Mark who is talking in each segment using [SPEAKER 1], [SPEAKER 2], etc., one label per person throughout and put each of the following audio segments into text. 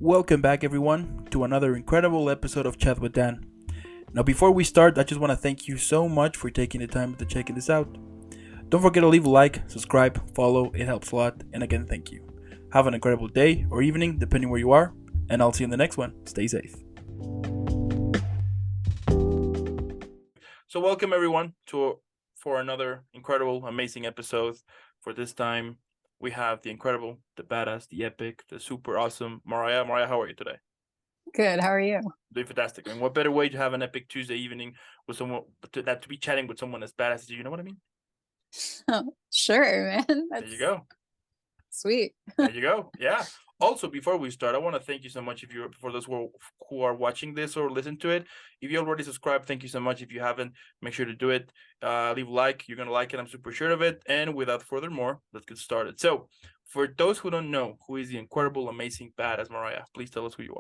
[SPEAKER 1] Welcome back, everyone, to another incredible episode of Chat with Dan. Now, before we start, I just want to thank you so much for taking the time to checking this out. Don't forget to leave a like, subscribe, follow, it helps a lot, and again, thank you. Have an incredible day or evening, depending where you are, and I'll see you in the next one. Stay safe. So, welcome everyone for another incredible, amazing episode. For this time, we have the incredible, the badass, the epic, the super awesome Myrriah. Myrriah, how are you today?
[SPEAKER 2] Good. How are you?
[SPEAKER 1] Doing fantastic. And what better way to have an epic Tuesday evening with someone to be chatting with someone as badass as you? You know what I mean?
[SPEAKER 2] Oh, sure, man.
[SPEAKER 1] There you go.
[SPEAKER 2] Sweet.
[SPEAKER 1] There you go. Yeah. Also, before we start, I want to thank you so much for those who are watching this or listen to it. If you already subscribed, thank you so much. If you haven't, make sure to do it. Leave a like. You're gonna like it. I'm super sure of it. And without further more, let's get started. So, for those who don't know, who is the incredible, amazing, badass Myrriah? Please tell us who you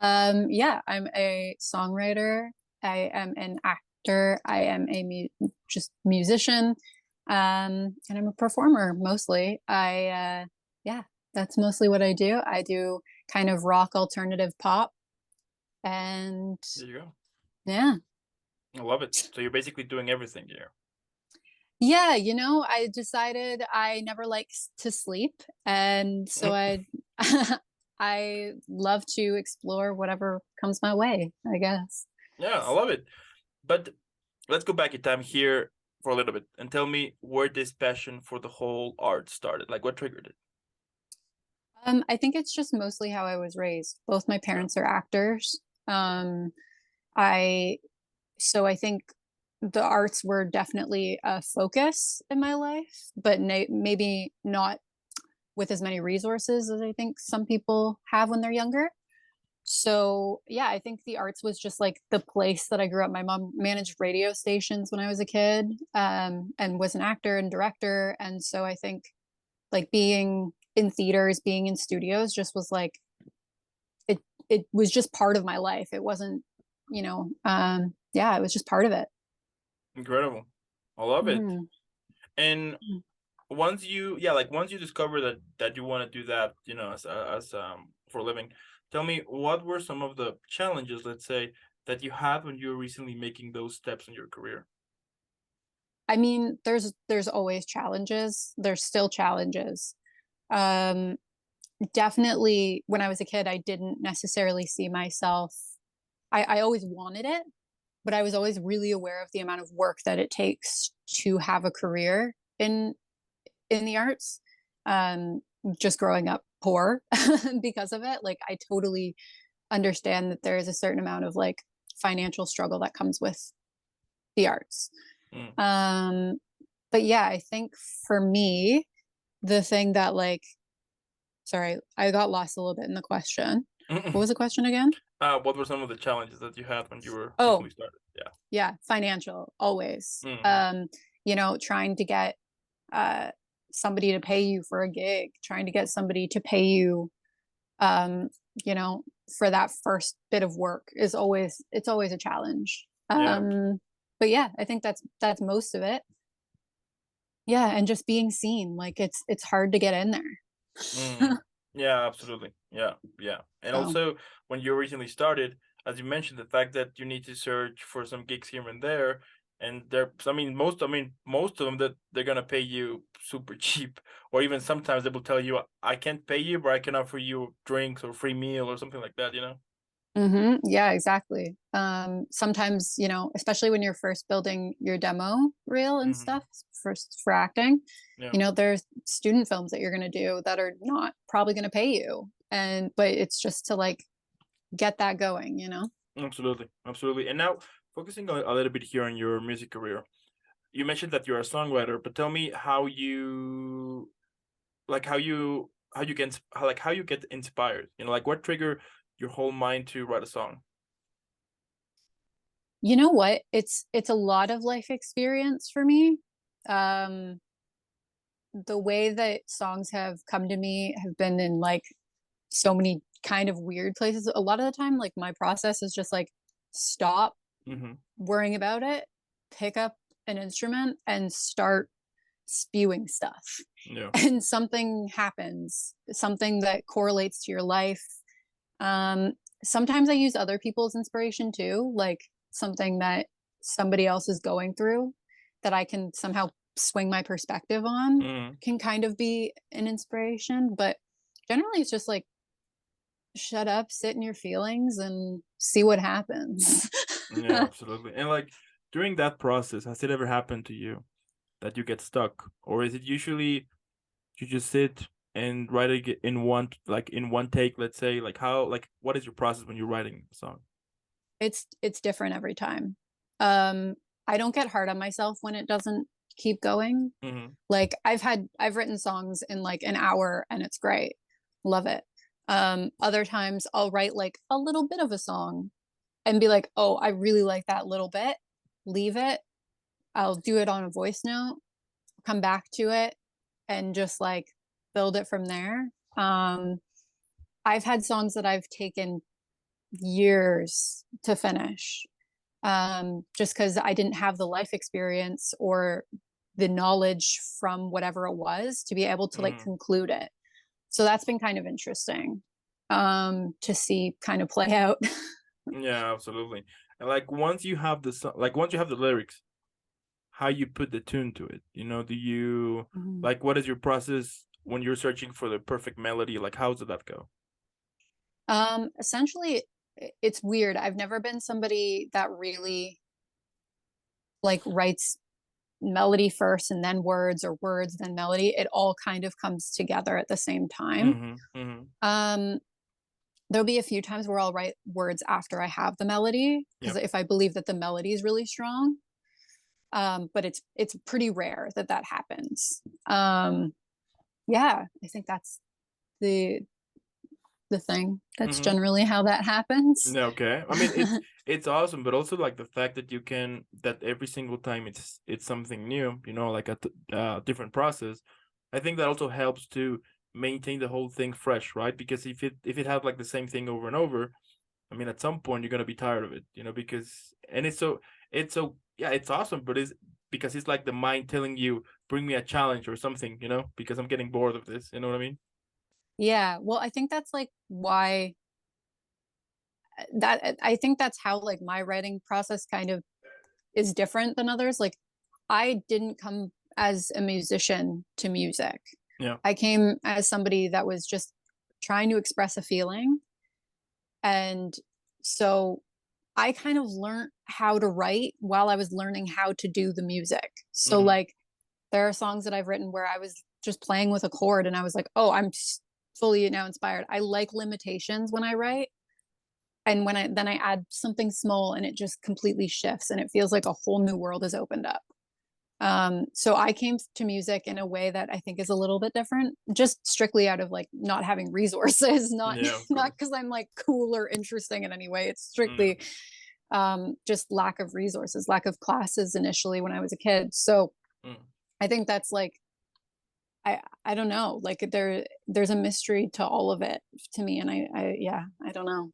[SPEAKER 1] are.
[SPEAKER 2] Yeah, I'm a songwriter. I am an actor. I am a musician. And I'm a performer mostly. Yeah, that's mostly what I do. I do kind of rock alternative pop. And
[SPEAKER 1] There you go.
[SPEAKER 2] yeah.
[SPEAKER 1] I love it. So you're basically doing everything here.
[SPEAKER 2] Yeah, I decided I never like to sleep, and so I love to explore whatever comes my way, I guess.
[SPEAKER 1] Yeah, I love it. But let's go back in time here for a little bit and tell me where this passion for the whole art started. Like, what triggered it?
[SPEAKER 2] I think it's just mostly how I was raised. Both my parents are actors. I so I think the arts were definitely a focus in my life, but maybe not with as many resources as I think some people have when they're younger. So yeah, I think the arts was just like the place that I grew up. My mom managed radio stations when I was a kid, and was an actor and director. And so I think like being in theaters, being in studios just was like it was just part of my life. It wasn't, yeah, it was just part of it.
[SPEAKER 1] Incredible. I love it.
[SPEAKER 2] Mm-hmm.
[SPEAKER 1] And once you discover that you want to do that, as for a living, tell me what were some of the challenges, let's say, that you had when you were recently making those steps in your career?
[SPEAKER 2] I mean, there's always challenges. There's still challenges. Um, Definitely when I was a kid, I didn't necessarily see myself. I always wanted it, but I was always really aware of the amount of work that it takes to have a career in the arts. Um, just growing up poor because of it. Like I totally understand that there is a certain amount of like financial struggle that comes with the arts.
[SPEAKER 1] Mm.
[SPEAKER 2] But yeah, I think for me, the thing that like, sorry, I got lost a little bit in the question. What was the question again?
[SPEAKER 1] What were some of the challenges that you had when you were
[SPEAKER 2] Oh,
[SPEAKER 1] recently started? Yeah.
[SPEAKER 2] yeah, financial, always.
[SPEAKER 1] Mm-hmm.
[SPEAKER 2] Trying to get uh somebody to pay you for a gig, trying to get somebody to pay you um, for that first bit of work it's always a challenge.
[SPEAKER 1] Yeah.
[SPEAKER 2] But yeah, I think that's most of it. Yeah, and just being seen, like it's hard to get in there.
[SPEAKER 1] Mm. Yeah, absolutely. Yeah, yeah. And
[SPEAKER 2] So
[SPEAKER 1] also, when you recently started, as you mentioned, the fact that you need to search for some gigs here and there, and most of them that they're gonna pay you super cheap, or even sometimes they will tell you, "I can't pay you, but I can offer you drinks or free meal or something like that." You know.
[SPEAKER 2] yeah, exactly. Sometimes, especially when you're first building your demo reel and
[SPEAKER 1] Mm-hmm.
[SPEAKER 2] stuff first for acting,
[SPEAKER 1] Yeah.
[SPEAKER 2] there's student films that you're going to do that are not probably going to pay you. But it's just to like get that going.
[SPEAKER 1] Absolutely, absolutely. And now focusing a little bit here on your music career, you mentioned that you're a songwriter, but tell me how you get inspired. Like what trigger your whole mind to write a song.
[SPEAKER 2] You know what? It's a lot of life experience for me. Um, the way that songs have come to me have been in like so many kind of weird places. A lot of the time, like my process is just like stop
[SPEAKER 1] Mm-hmm.
[SPEAKER 2] worrying about it, pick up an instrument and start spewing stuff.
[SPEAKER 1] Yeah.
[SPEAKER 2] and something happens, something that correlates to your life. Um, Sometimes I use other people's inspiration too, like something that somebody else is going through that I can somehow swing my perspective on
[SPEAKER 1] Mm.
[SPEAKER 2] can kind of be an inspiration. But generally, it's just like shut up, sit in your feelings, and see what happens.
[SPEAKER 1] Yeah, absolutely. And like during that process, has it ever happened to you that you get stuck, or is it usually you just sit and write it in one take, let's say? Like how like what is your process when you're writing a song?
[SPEAKER 2] It's different every time. Um, I don't get hard on myself when it doesn't keep going.
[SPEAKER 1] Mm-hmm.
[SPEAKER 2] Like I've written songs in like an hour and it's great. Love it. Other times I'll write like a little bit of a song and be like, "Oh, I really like that little bit." Leave it. I'll do it on a voice note, come back to it and just like build it from there. I've had songs that I've taken years to finish, just because I didn't have the life experience or the knowledge from whatever it was to be able to like
[SPEAKER 1] Mm-hmm.
[SPEAKER 2] conclude it. So that's been kind of interesting, to see kind of play out.
[SPEAKER 1] Yeah, absolutely. And like once you have the like once you have the lyrics, how you put the tune to it. Do you
[SPEAKER 2] Mhm.
[SPEAKER 1] like what is your process when you're searching for the perfect melody? Like how does that go?
[SPEAKER 2] Essentially, it's weird. I've never been somebody that really like writes melody first and then words, or words then melody. It all kind of comes together at the same time.
[SPEAKER 1] Mm-hmm. Mm-hmm.
[SPEAKER 2] Um, there'll be a few times where I'll write words after I have the melody because
[SPEAKER 1] Yep.
[SPEAKER 2] if I believe that the melody is really strong. But it's pretty rare that that happens. Yeah, I think that's the the thing. That's
[SPEAKER 1] Mm-hmm.
[SPEAKER 2] generally how that happens.
[SPEAKER 1] Okay. I mean, it's awesome, but also like the fact that you can that every single time it's something new, like a different process. I think that also helps to maintain the whole thing fresh, right? Because if it had like the same thing over and over, I mean, at some point you're gonna be tired of it, because and it's so yeah, it's awesome, but it's because it's like the mind telling you, bring me a challenge or something, because I'm getting bored of this. You know what I mean?
[SPEAKER 2] Yeah, well, I think that's like why that I think that's how like my writing process kind of is different than others. Like I didn't come as a musician to music.
[SPEAKER 1] Yeah.
[SPEAKER 2] I came as somebody that was just trying to express a feeling. And so I kind of learned how to write while I was learning how to do the music. So
[SPEAKER 1] Mm-hmm.
[SPEAKER 2] like there are songs that I've written where I was just playing with a chord and I was like, "Oh, I'm fully now inspired." I like limitations when I write. And when I then I add something small and it just completely shifts and it feels like a whole new world has opened up. So I came to music in a way that I think is a little bit different, just strictly out of like not having resources, not
[SPEAKER 1] Yeah, of
[SPEAKER 2] not
[SPEAKER 1] course.
[SPEAKER 2] because I'm like cool or interesting in any way. It's
[SPEAKER 1] Yeah.
[SPEAKER 2] strictly just lack of resources, lack of classes initially when I was a kid. So
[SPEAKER 1] Mm.
[SPEAKER 2] I think that's like I don't know, like there's a mystery to all of it to me, and I yeah, I don't know.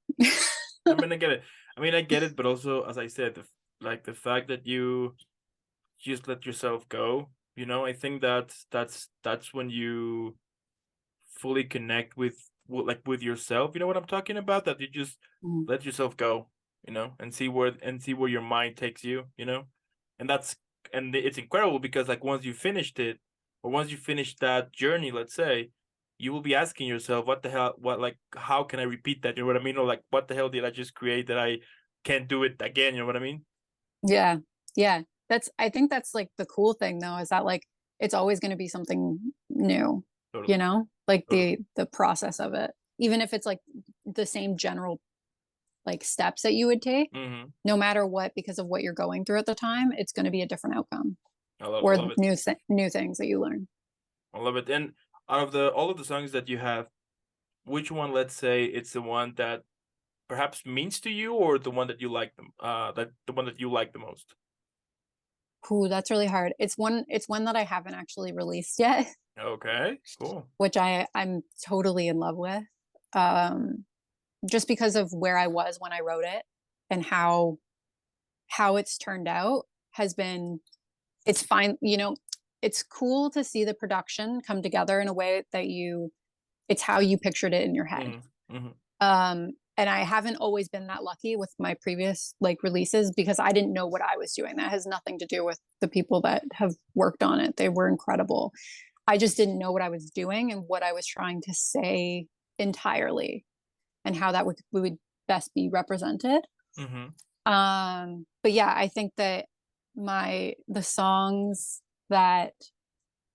[SPEAKER 1] I mean, I get it. I mean, I get it, but also, as I said, like the fact that you just let yourself go. I think that's when you fully connect with yourself. You know what I'm talking about? That you just
[SPEAKER 2] Mm.
[SPEAKER 1] let yourself go. And see where your mind takes you. And it's incredible because like once you finished it, or once you finish that journey, let's say, you will be asking yourself, what the hell, how can I repeat that? You know what I mean? Or like, what the hell did I just create that I can't do it again? You know what I mean?
[SPEAKER 2] Yeah. Yeah. That's I think that's like the cool thing though, is that like it's always going to be something new,
[SPEAKER 1] Totally.
[SPEAKER 2] like
[SPEAKER 1] Totally.
[SPEAKER 2] the process of it. Even if it's like the same general like steps that you would take,
[SPEAKER 1] Mm-hmm.
[SPEAKER 2] no matter what, because of what you're going through at the time, it's going to be a different outcome
[SPEAKER 1] I
[SPEAKER 2] or
[SPEAKER 1] love it.
[SPEAKER 2] new things that you learn.
[SPEAKER 1] I love it. And out of the all of the songs that you have, which one, let's say, it's the one that perhaps means to you, or the one that you like them, that the one that you like the most?
[SPEAKER 2] Ooh, that's really hard. It's one that I haven't actually released yet,
[SPEAKER 1] Okay, cool.
[SPEAKER 2] which I'm totally in love with. Um, just because of where I was when I wrote it and how it's turned out has been it's fine, it's cool to see the production come together in a way that it's how you pictured it in your head. And I haven't always been that lucky with my previous like releases because I didn't know what I was doing. That has nothing to do with the people that have worked on it. They were incredible. I just didn't know what I was doing and what I was trying to say entirely and how that would best be represented. But yeah, I think that the songs that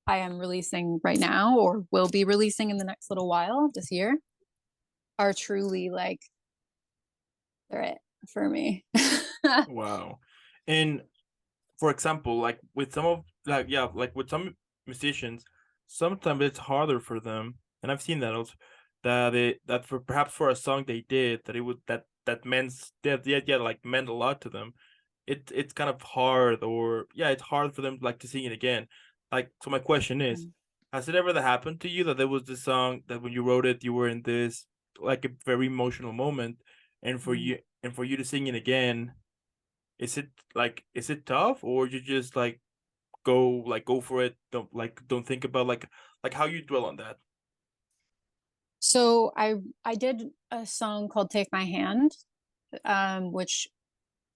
[SPEAKER 2] I am releasing right now or will be releasing in the next little while this year are truly like they're it for me.
[SPEAKER 1] Wow. And for example, like with some of like with some musicians, sometimes it's harder for them, and I've seen that also, that for perhaps for a song they did that it would that meant like meant a lot to them. It's kind of hard, or yeah, it's hard for them like to sing it again. Like, so my question is, has it ever happened to you that there was this song that when you wrote it, you were in this like a very emotional moment, and for you to sing it again, is it tough, or you just like go for it, don't think about like how you dwell on that?
[SPEAKER 2] So I did a song called Take My Hand, which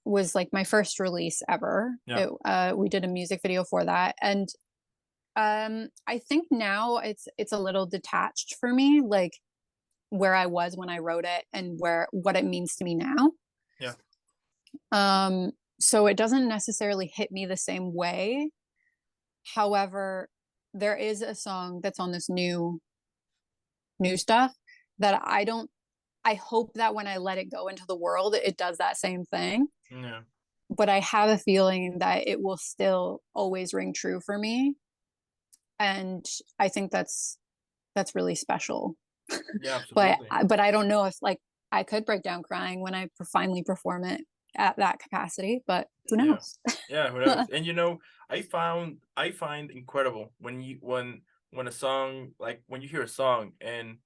[SPEAKER 2] was like my first release ever.
[SPEAKER 1] Yeah.
[SPEAKER 2] We did a music video for that, and I think now it's a little detached for me, like where I was when I wrote it and what it means to me now.
[SPEAKER 1] Yeah.
[SPEAKER 2] So it doesn't necessarily hit me the same way. However, there is a song that's on this new stuff that I hope that when I let it go into the world, it does that same thing.
[SPEAKER 1] Yeah.
[SPEAKER 2] But I have a feeling that it will still always ring true for me. And I think that's really special.
[SPEAKER 1] Yeah,
[SPEAKER 2] but
[SPEAKER 1] absolutely.
[SPEAKER 2] but I don't know if like I could break down crying when I finally perform it at that capacity, but who
[SPEAKER 1] Yeah.
[SPEAKER 2] knows?
[SPEAKER 1] Yeah, who knows? And I find incredible when when a song, like when you hear a song and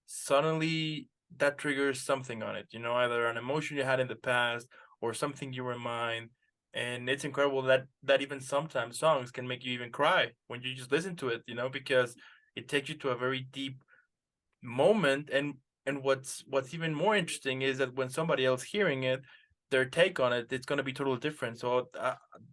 [SPEAKER 1] suddenly that triggers something on it, either an emotion you had in the past or something you remind. And it's incredible that even sometimes songs can make you even cry when you just listen to it, because it takes you to a very deep moment. And what's even more interesting is that when somebody else hearing it, their take on it, it's going to be totally different. So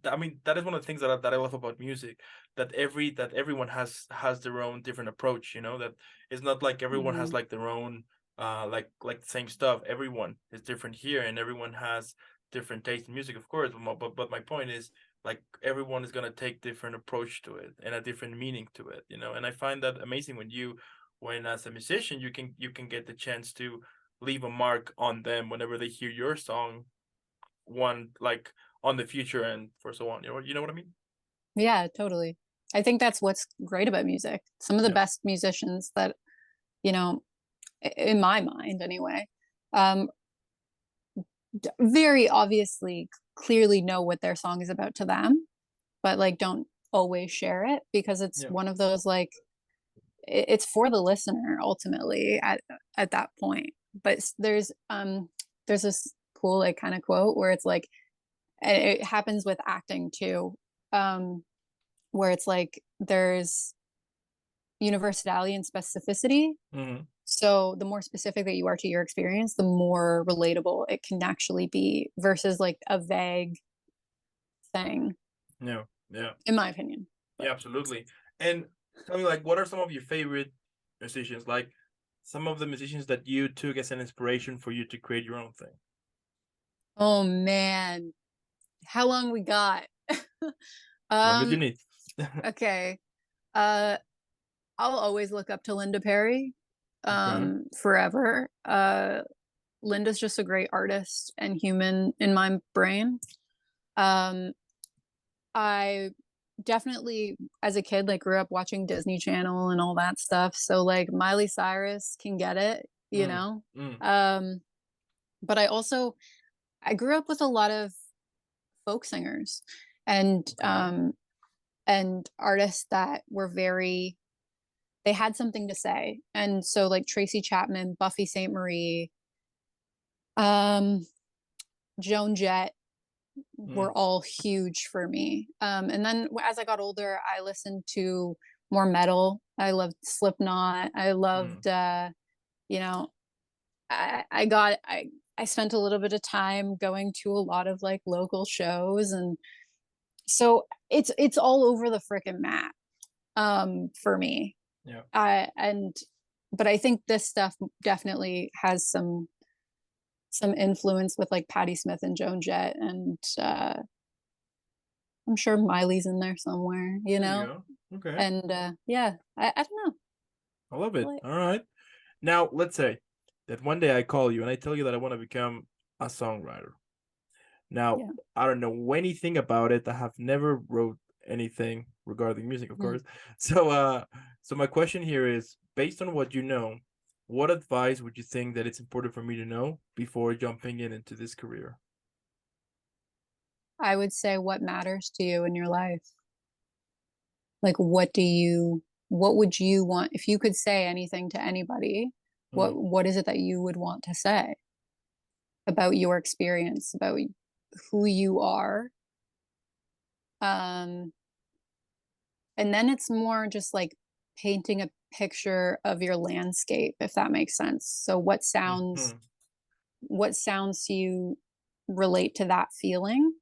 [SPEAKER 1] I mean, that is one of the things that I love about music, that everyone has their own different approach, that it's not like everyone has like their own like the same stuff. Everyone is different here, and everyone has different taste in music, of course. But my point is, like, everyone is going to take different approach to it and a different meaning to it, and I find that amazing when as a musician you can get the chance to leave a mark on them whenever they hear your song, one like on the future and for so on. You know what I mean?
[SPEAKER 2] Yeah, totally. I think that's what's great about music. Some of the
[SPEAKER 1] Yeah.
[SPEAKER 2] best musicians that, you know, in my mind anyway, um, very obviously clearly know what their song is about to them, but like don't always share it because it's
[SPEAKER 1] Yeah.
[SPEAKER 2] one of those like it's for the listener ultimately at that point. But there's this cool like kind of quote where it's like it happens with acting too, where it's like there's universality and specificity. So the more specific that you are to your experience, the more relatable it can actually be versus like a vague thing,
[SPEAKER 1] Yeah. Yeah.
[SPEAKER 2] in my opinion.
[SPEAKER 1] Yeah,
[SPEAKER 2] But
[SPEAKER 1] absolutely. And tell me, like, what are some of your favorite musicians? Like, some of the musicians that you took as an inspiration for you to create your own thing.
[SPEAKER 2] oh man, how long we got?
[SPEAKER 1] Long as you
[SPEAKER 2] um,
[SPEAKER 1] need.
[SPEAKER 2] okay. Uh, I'll always look up to Linda Perry,
[SPEAKER 1] Okay.
[SPEAKER 2] forever. Linda's just a great artist and human in my brain. Um, I definitely, as a kid, like grew up watching Disney Channel and all that stuff. So like Miley Cyrus can get it, you
[SPEAKER 1] Mm.
[SPEAKER 2] know.
[SPEAKER 1] Mm.
[SPEAKER 2] But I grew up with a lot of folk singers and
[SPEAKER 1] Okay.
[SPEAKER 2] artists that were very they had something to say. And so like Tracy Chapman, Buffy Sainte Marie, um, Joan Jett, were all huge for me. And then as I got older, I listened to more metal. I loved Slipknot. I
[SPEAKER 1] Mm.
[SPEAKER 2] loved, you know, I spent a little bit of time going to a lot of like local shows, and so it's all over the freaking map for me.
[SPEAKER 1] Yeah.
[SPEAKER 2] And but I think this stuff definitely has some influence with like Patti Smith and Joan Jett, and I'm sure Miley's in there somewhere, you
[SPEAKER 1] There you
[SPEAKER 2] know?
[SPEAKER 1] go. Okay.
[SPEAKER 2] And yeah, I don't know.
[SPEAKER 1] I love it.
[SPEAKER 2] Like,
[SPEAKER 1] All right. Now, let's say that one day I call you and I tell you that I want to become a songwriter. Now,
[SPEAKER 2] yeah.
[SPEAKER 1] I don't know anything about it. I have never wrote anything regarding music, of
[SPEAKER 2] Mm.
[SPEAKER 1] course. So my question here is, based on what you know, what advice would you think that it's important for me to know before jumping into this career?
[SPEAKER 2] I would say what matters to you in your life. Like, what would you want if you could say anything to anybody?
[SPEAKER 1] Mm,
[SPEAKER 2] What is it that you would want to say about your experience, about who you are? Um, and then it's more just like painting a picture of your landscape, if that makes sense. So
[SPEAKER 1] mhm.
[SPEAKER 2] what sounds to you relate to that feeling,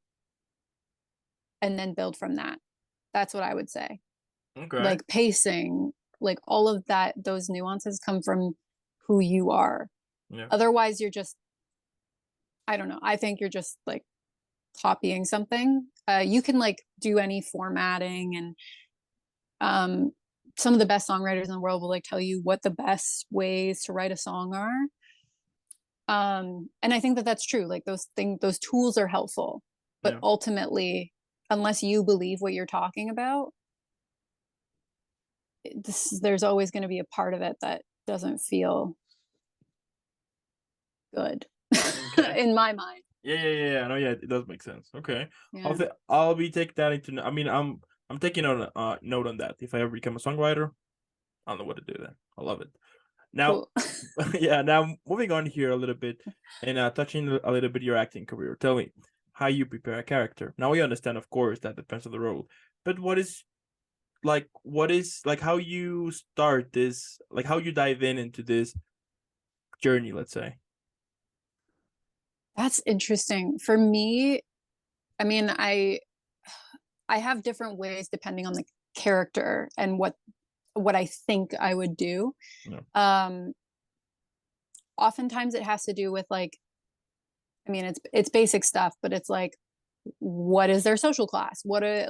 [SPEAKER 2] and then build from that. That's what I would say.
[SPEAKER 1] Okay.
[SPEAKER 2] Like pacing, like all of that, those nuances come from who you are.
[SPEAKER 1] Yeah.
[SPEAKER 2] Otherwise, you're just, I don't know. I think you're just like copying something. You can like do any formatting, and um, some of the best songwriters in the world will like tell you what the best ways to write a song are. And I think that that's true. Like those tools are helpful, but
[SPEAKER 1] Yeah.
[SPEAKER 2] ultimately, unless you believe what you're talking about, there's always going to be a part of it that doesn't feel good
[SPEAKER 1] Okay.
[SPEAKER 2] in my mind.
[SPEAKER 1] Yeah. No, yeah, it does make sense. Okay.
[SPEAKER 2] Yeah,
[SPEAKER 1] I'll be take that into. I mean, I'm taking on note on that. If I ever become a songwriter, I'll know what to do then. I love it. Now,
[SPEAKER 2] cool.
[SPEAKER 1] yeah. Now moving on here a little bit and touching a little bit your acting career. Tell me how you prepare a character. Now we understand, of course, that depends on the role. But what is like how you start this, like how you dive into this journey, let's say.
[SPEAKER 2] That's interesting. For me, I mean, I have different ways depending on the character and what I think I would do.
[SPEAKER 1] Yeah.
[SPEAKER 2] Um, Oftentimes it has to do with like, I mean, it's basic stuff, but it's like, what is their social class? What is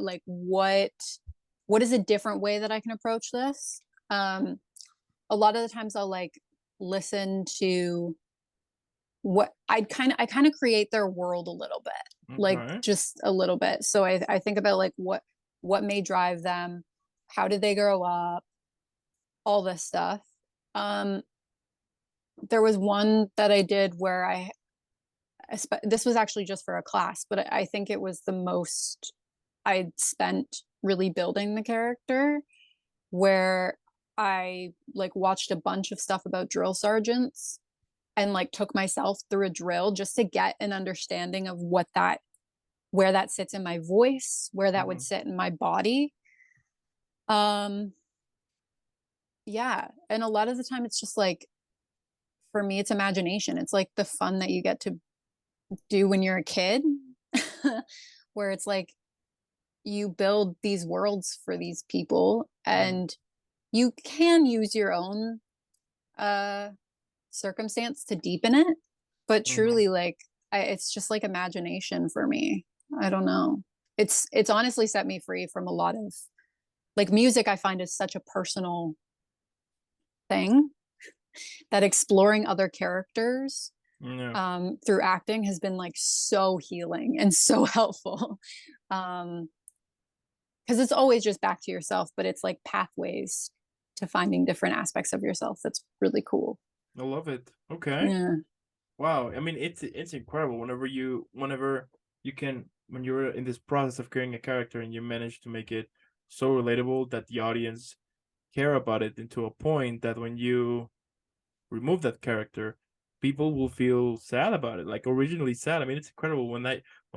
[SPEAKER 2] a different way that I can approach this? A lot of the times I'll like listen to what I kind of create their world a little bit, like
[SPEAKER 1] Okay.
[SPEAKER 2] just a little bit. So I think about like what may drive them, how did they grow up, all this stuff. Um, there was one that I did where this was actually just for a class, but I think it was the most I'd spent really building the character, where I like watched a bunch of stuff about drill sergeants and like took myself through a drill just to get an understanding of where that sits in my voice, where that would
[SPEAKER 1] Mhm.
[SPEAKER 2] sit in my body. Um yeah, and a lot of the time it's just like, for me it's imagination. It's like the fun that you get to do when you're a kid, where it's like you build these worlds for these people,
[SPEAKER 1] Mm,
[SPEAKER 2] and you can use your own uh circumstance to deepen it, but
[SPEAKER 1] mhm.
[SPEAKER 2] truly like it's just like imagination for me. I don't know. It's honestly set me free from a lot of like music. I find is such a personal thing that exploring other characters
[SPEAKER 1] Yeah.
[SPEAKER 2] through acting has been like so healing and so helpful. um because it's always just back to yourself, but it's like pathways to finding different aspects of yourself. That's really cool.
[SPEAKER 1] I love it. Okay.
[SPEAKER 2] Yeah.
[SPEAKER 1] Wow. I mean, it's incredible whenever you can when you're in this process of creating a character and you manage to make it so relatable that the audience care about it into a point that when you remove that character, people will feel sad about it, like originally sad. I mean, it's incredible when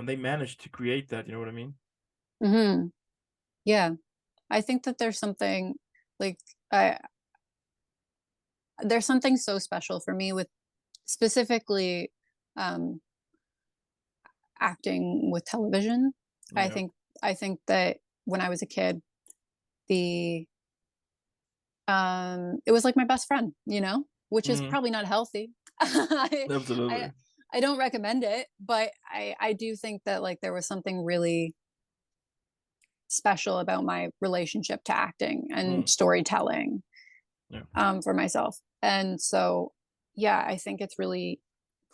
[SPEAKER 1] they manage to create that. You know what I mean?
[SPEAKER 2] Hmm. Yeah, I think that there's something like I there's something so special for me with specifically um, acting with television. I
[SPEAKER 1] Yeah.
[SPEAKER 2] think I think that when I was a kid, the it was like my best friend, which is
[SPEAKER 1] Mm,
[SPEAKER 2] probably not healthy. I
[SPEAKER 1] absolutely.
[SPEAKER 2] I don't recommend it, but I do think that like there was something really special about my relationship to acting and
[SPEAKER 1] Mm,
[SPEAKER 2] storytelling
[SPEAKER 1] yeah.
[SPEAKER 2] for myself. And so, yeah, I think it's really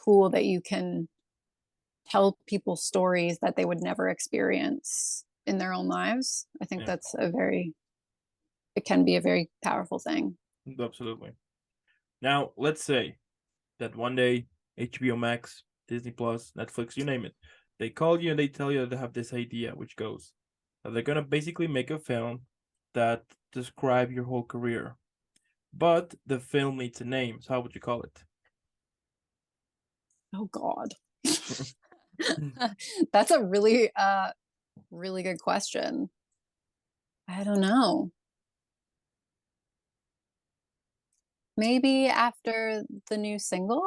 [SPEAKER 2] cool that you can tell people stories that they would never experience in their own lives. I think
[SPEAKER 1] Yeah.
[SPEAKER 2] that's it can be a very powerful thing.
[SPEAKER 1] Absolutely. Now, let's say that one day HBO Max, Disney Plus, Netflix, you name it, they call you and they tell you they have this idea, which goes that they're gonna basically make a film that describe your whole career, but the film needs a name. So how would you call it?
[SPEAKER 2] Oh God. That's a really really good question. I don't know. Maybe after the new single?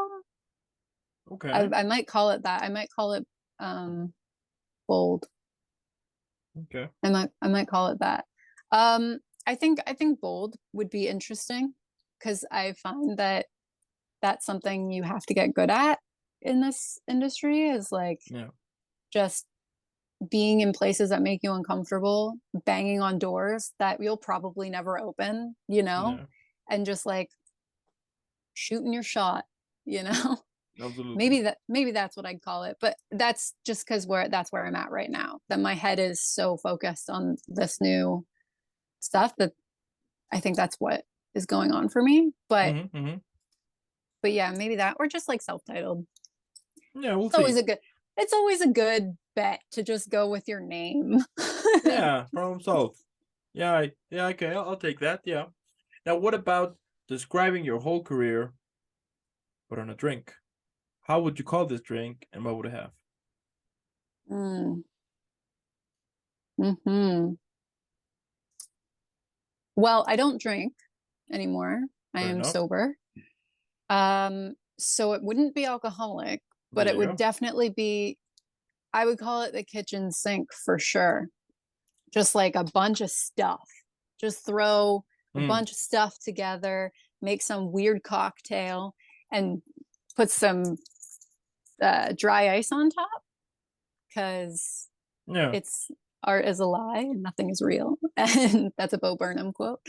[SPEAKER 1] Okay.
[SPEAKER 2] I might call it that. I might call it um bold.
[SPEAKER 1] Okay.
[SPEAKER 2] I might call it that. I think bold would be interesting because I find that that's something you have to get good at in this industry is like
[SPEAKER 1] Yeah.
[SPEAKER 2] just being in places that make you uncomfortable, banging on doors that you'll probably never open,
[SPEAKER 1] Yeah.
[SPEAKER 2] and just like shooting your shot, you know.
[SPEAKER 1] Absolutely.
[SPEAKER 2] Maybe that's what I'd call it, but that's just because that's where I'm at right now. That my head is so focused on this new stuff that I think that's what is going on for me.
[SPEAKER 1] Mm-hmm, mm-hmm.
[SPEAKER 2] But yeah, maybe that or just like self-titled.
[SPEAKER 1] Yeah, we'll
[SPEAKER 2] It's always
[SPEAKER 1] see.
[SPEAKER 2] a good it's always a good bet to just go with your name.
[SPEAKER 1] Yeah, problem solved. Yeah, okay, I'll take that. Yeah. Now, what about describing your whole career, but on a drink? How would you call this drink, and what would it have?
[SPEAKER 2] Mm. Hmm. Well, I don't drink anymore. I
[SPEAKER 1] Fair
[SPEAKER 2] am
[SPEAKER 1] enough.
[SPEAKER 2] sober. So it wouldn't be alcoholic, but
[SPEAKER 1] There
[SPEAKER 2] it
[SPEAKER 1] you
[SPEAKER 2] would
[SPEAKER 1] go.
[SPEAKER 2] definitely be, I would call it the kitchen sink for sure. Just like a bunch of stuff. Just throw a
[SPEAKER 1] Mm,
[SPEAKER 2] bunch of stuff together, make some weird cocktail, and put some dry ice on top because
[SPEAKER 1] yeah.
[SPEAKER 2] it's art is a lie and nothing is real. And that's a Bo Burnham quote.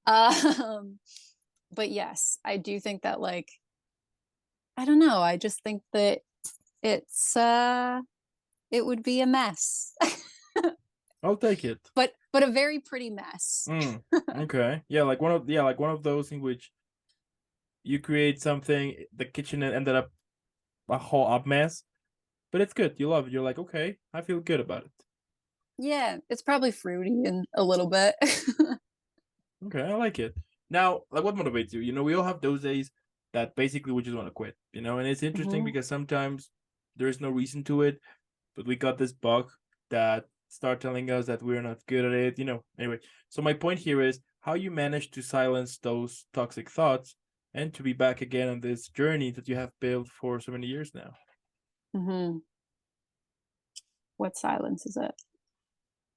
[SPEAKER 2] Um, but yes, I do think that like I don't know. I just think that it's it would be a mess.
[SPEAKER 1] I'll take it.
[SPEAKER 2] But a very pretty mess.
[SPEAKER 1] Mm, okay. Like one of those in which you create something, the kitchen ended up a whole up mess, but it's good. You love it. You're like, okay, I feel good about it.
[SPEAKER 2] Yeah, it's probably fruity and a little bit.
[SPEAKER 1] Okay, I like it. Now, like, what motivates you? You know, we all have those days that basically we just want to quit. You know, and it's interesting
[SPEAKER 2] Mhm.
[SPEAKER 1] because sometimes there is no reason to it, but we got this bug that start telling us that we're not good at it. You know, anyway. So my point here is how you manage to silence those toxic thoughts and to be back again on this journey that you have built for so many years now.
[SPEAKER 2] Mhm. What silence is it?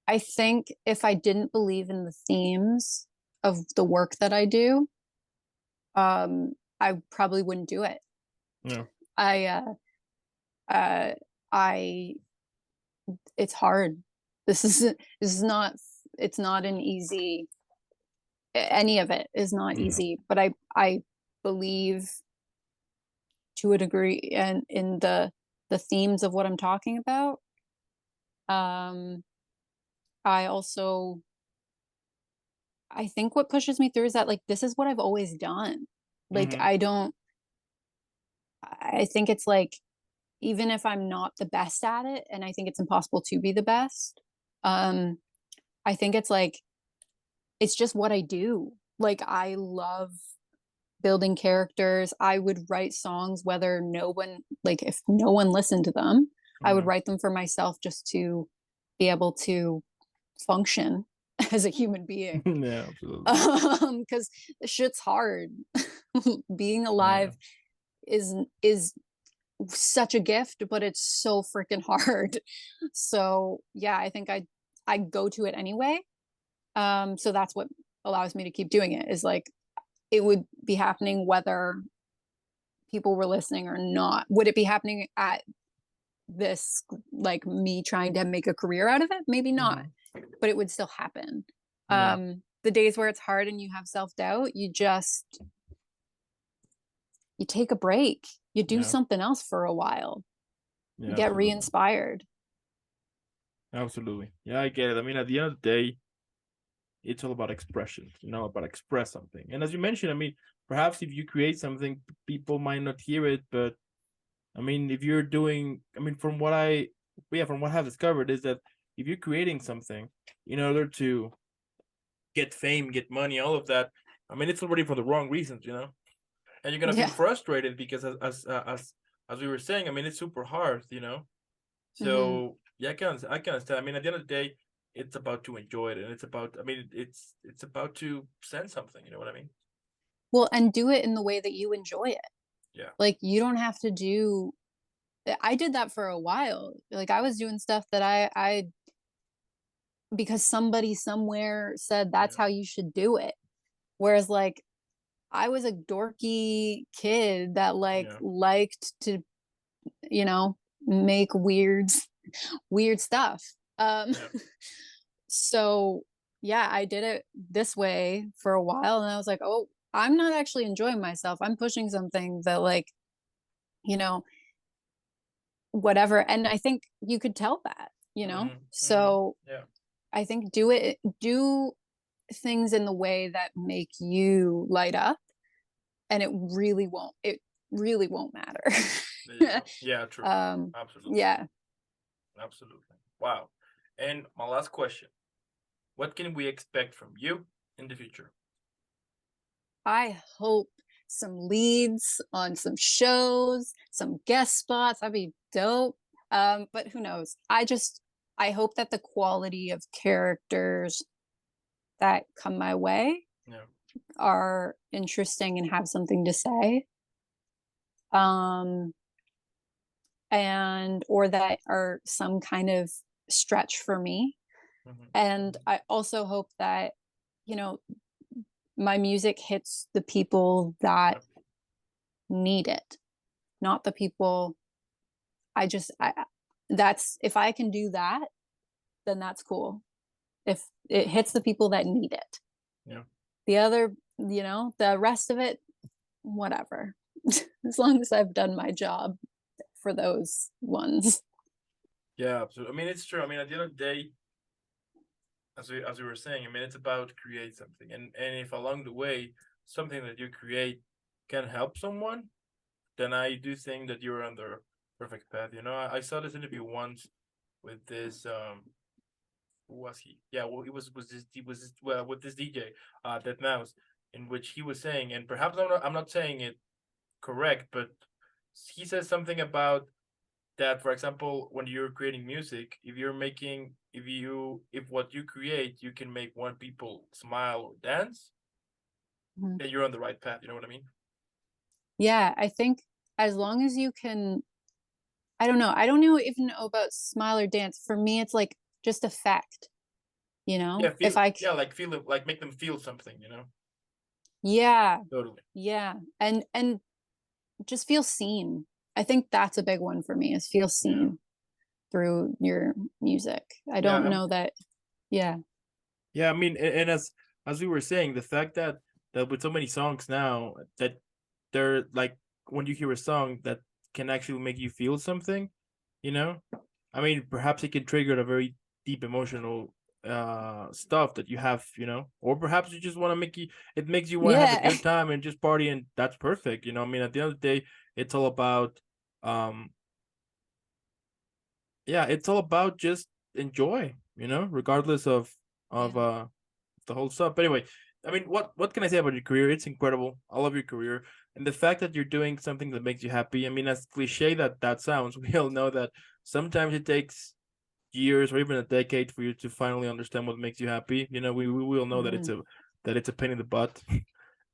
[SPEAKER 2] I think if I didn't believe in the themes of the work that I do, I probably wouldn't do it.
[SPEAKER 1] Yeah.
[SPEAKER 2] I uh I it's hard. This is not it's not an easy any of it is not
[SPEAKER 1] Yeah.
[SPEAKER 2] easy, but I believe to a degree and in the themes of what I'm talking about. Um I also I think what pushes me through is that like this is what I've always done. Like
[SPEAKER 1] Mm-hmm.
[SPEAKER 2] I think it's like even if I'm not the best at it and I think it's impossible to be the best, um I think it's like it's just what I do. Like I love building characters. I would write songs whether no one, like if no one listened to them, I would
[SPEAKER 1] Yeah.
[SPEAKER 2] write them for myself just to be able to function as a human being.
[SPEAKER 1] Yeah, absolutely.
[SPEAKER 2] Because the shit's hard. Being
[SPEAKER 1] Yeah.
[SPEAKER 2] alive is such a gift, but it's so freaking hard. So yeah, I think I go to it anyway. So that's what allows me to keep doing it, is like it would be happening whether people were listening or not. Would it be happening at this, like me trying to make a career out of it? Maybe not,
[SPEAKER 1] Mhm.
[SPEAKER 2] but it would still happen.
[SPEAKER 1] Yeah.
[SPEAKER 2] The days where it's hard and you have self-doubt, you take a break, you do
[SPEAKER 1] Yeah.
[SPEAKER 2] something else for a while,
[SPEAKER 1] Yeah,
[SPEAKER 2] get
[SPEAKER 1] absolutely.
[SPEAKER 2] re-inspired.
[SPEAKER 1] Absolutely. Yeah, I get it. I mean, at the end of the day, it's all about expression, about express something. And as you mentioned, I mean, perhaps if you create something, people might not hear it, but I mean, if you're doing, I mean, from what I've discovered is that if you're creating something in order to get fame, get money, all of that, I mean, it's already for the wrong reasons. And you're gonna feel
[SPEAKER 2] Yeah.
[SPEAKER 1] frustrated because as we were saying, I mean, it's super hard.
[SPEAKER 2] Mm-hmm.
[SPEAKER 1] So yeah, I can understand. I mean, at the end of the day, it's about to enjoy it, and it's about. I mean, it's about to send something. You know what I mean?
[SPEAKER 2] Well, and do it in the way that you enjoy it.
[SPEAKER 1] Yeah.
[SPEAKER 2] Like you don't have to do I did that for a while. Like I was doing stuff that I because somebody somewhere said that's
[SPEAKER 1] Yeah.
[SPEAKER 2] how you should do it. Whereas like I was a dorky kid that like
[SPEAKER 1] Yeah.
[SPEAKER 2] liked to, you know, make weird stuff.
[SPEAKER 1] Yeah.
[SPEAKER 2] So yeah, I did it this way for a while and I was like, "Oh, I'm not actually enjoying myself. I'm pushing something that like, you know, whatever." And I think you could tell that, you know? So
[SPEAKER 1] Yeah.
[SPEAKER 2] I think do things in the way that make you light up and it really won't matter.
[SPEAKER 1] There you go. Yeah. True. Absolutely.
[SPEAKER 2] Yeah.
[SPEAKER 1] Absolutely. Wow. And my last question: what can we expect from you in the future?
[SPEAKER 2] I hope some leads on some shows, some guest spots. That'd be dope. But who knows? I hope that the quality of characters that come my way
[SPEAKER 1] Yeah.
[SPEAKER 2] are interesting and have something to say. Um, and or that are some kind of stretch for me.
[SPEAKER 1] Mm-hmm.
[SPEAKER 2] And
[SPEAKER 1] Mm-hmm.
[SPEAKER 2] I also hope that, you know, my music hits the people that
[SPEAKER 1] Yeah.
[SPEAKER 2] need it, not the people I just I that's if I can do that, then that's cool. If it hits the people that need it.
[SPEAKER 1] Yeah.
[SPEAKER 2] The other, the rest of it, whatever. As long as I've done my job for those ones.
[SPEAKER 1] Yeah. Absolutely. I mean, it's true. I mean, at the end of the day, as we were saying, I mean, it's about create something, and if along the way something that you create can help someone, then I do think that you're on the perfect path. I saw this interview once with this who was he? Yeah, well, it was well with this DJ, Dead Mouse, in which he was saying, and perhaps I'm not saying it correct, but he says something about that. For example, when you're creating music, if what you create you can make one people smile or dance,
[SPEAKER 2] Mhm.
[SPEAKER 1] then you're on the right path. You know what I mean?
[SPEAKER 2] Yeah, I think as long as you can, I don't know. I don't know even know about smile or dance. For me, it's like just effect,
[SPEAKER 1] Yeah,
[SPEAKER 2] If
[SPEAKER 1] feel
[SPEAKER 2] I,
[SPEAKER 1] yeah, like feel it, like make them feel something.
[SPEAKER 2] yeah,
[SPEAKER 1] Totally.
[SPEAKER 2] yeah. And just feel seen. I think that's a big one for me is feel
[SPEAKER 1] Yeah.
[SPEAKER 2] seen through your music. I
[SPEAKER 1] Yeah.
[SPEAKER 2] don't know that. Yeah.
[SPEAKER 1] Yeah, I mean, and as we were saying, the fact that with so many songs now that they're like when you hear a song that can actually make you feel something, you know, I mean, perhaps it can trigger a very deep emotional stuff that you have, or perhaps you just want to it makes you want to have a
[SPEAKER 2] Yeah.
[SPEAKER 1] good time and just party, and that's perfect. I mean, at the end of the day, it's all about um yeah, it's all about just enjoy, regardless of
[SPEAKER 2] Yeah.
[SPEAKER 1] the whole stuff. But anyway, I mean, what can I say about your career? It's incredible. I love your career, and the fact that you're doing something that makes you happy. I mean, as cliche that sounds, we all know that sometimes it takes years or even a decade for you to finally understand what makes you happy. You know, we all know that
[SPEAKER 2] Mhm.
[SPEAKER 1] it's a pain in the butt,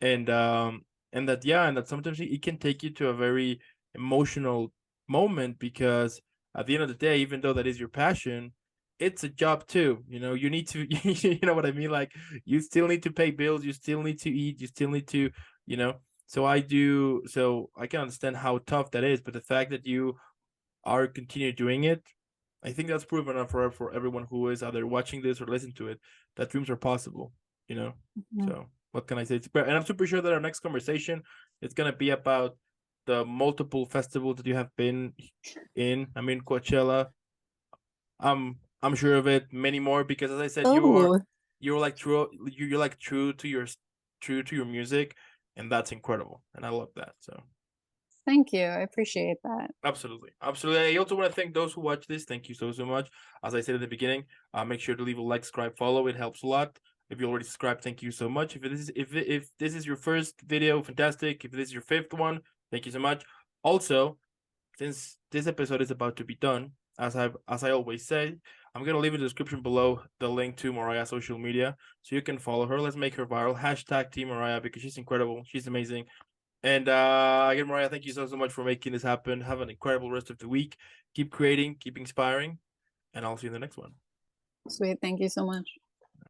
[SPEAKER 1] and um and that yeah, and that sometimes it can take you to a very emotional moment because at the end of the day, even though that is your passion, it's a job too. You know, you need to you know what I mean? Like you still need to pay bills, you still need to eat, you still need to, you know. So I can understand how tough that is, but the fact that you are continue doing it, I think that's proven enough for everyone who is either watching this or listening to it that dreams are possible, you know.
[SPEAKER 2] Mhm.
[SPEAKER 1] So what can I say? And I'm super sure that our next conversation is gonna be about the multiple festivals that you have been in. I mean, Coachella. I'm sure of it. Many more because, as I said,
[SPEAKER 2] Oh,
[SPEAKER 1] you're like you're like true to your music, and that's incredible, and I love that. So.
[SPEAKER 2] thank you. I appreciate that.
[SPEAKER 1] Absolutely. Absolutely. I also want to thank those who watch this. Thank you so much. As I said at the beginning, make sure to leave a like, subscribe, follow. It helps a lot. If you already subscribed, thank you so much. If this is your first video, fantastic. If this is your fifth one, thank you so much. Also, since this episode is about to be done, as I always say, I'm gonna leave in the description below the link to Myrriah's social media so you can follow her. Let's make her viral. Hashtag Team Myrriah because she's incredible. She's amazing. And again, Myrriah, thank you so much for making this happen. Have an incredible rest of the week. Keep creating, keep inspiring, and I'll see you in the next one.
[SPEAKER 2] Sweet. Thank you so much.